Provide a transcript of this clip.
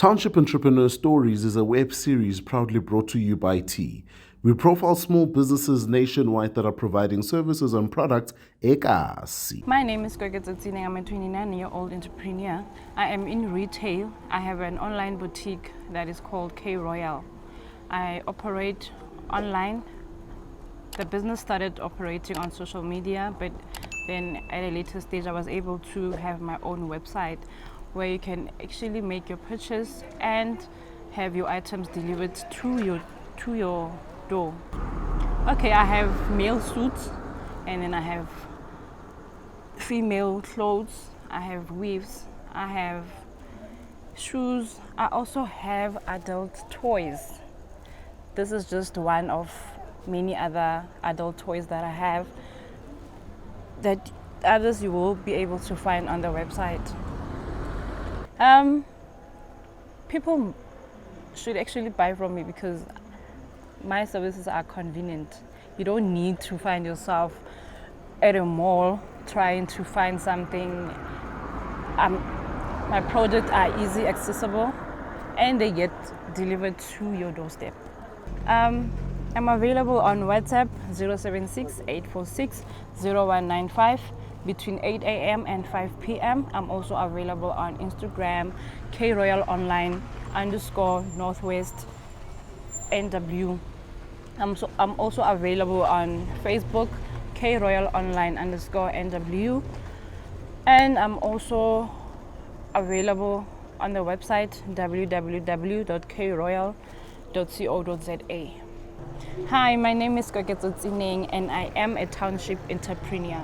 Township Entrepreneurs Stories is a web series proudly brought to you by Keigh. We profile small businesses nationwide that are providing services and products ekasi. My name is Koketso Tsineng. I'm a 29-year-old entrepreneur. I am in retail. I have an online boutique that is called Keigh. I operate online. The business started operating on social media, but then at a later stage I was able to have my own website where you can actually make your purchase and have your items delivered to your door. Okay, I have male suits, and then I have female clothes, I have weaves, I have shoes, I also have adult toys. This is just one of many other adult toys that I have, that others you will be able to find on the website. People should actually buy from me because my services are convenient. You don't need to find yourself at a mall trying to find something. My products are easy accessible and they get delivered to your doorstep. I'm available on WhatsApp 076-846-0195 between 8 a.m. and 5 p.m. I'm also available on Instagram, KRoyalOnline_Northwest NW. I'm also available on Facebook, KRoyalOnline_NW. And I'm also available on the website www.keighroyal.co.za. Hi, my name is Koketso Tsineng and I am a township entrepreneur.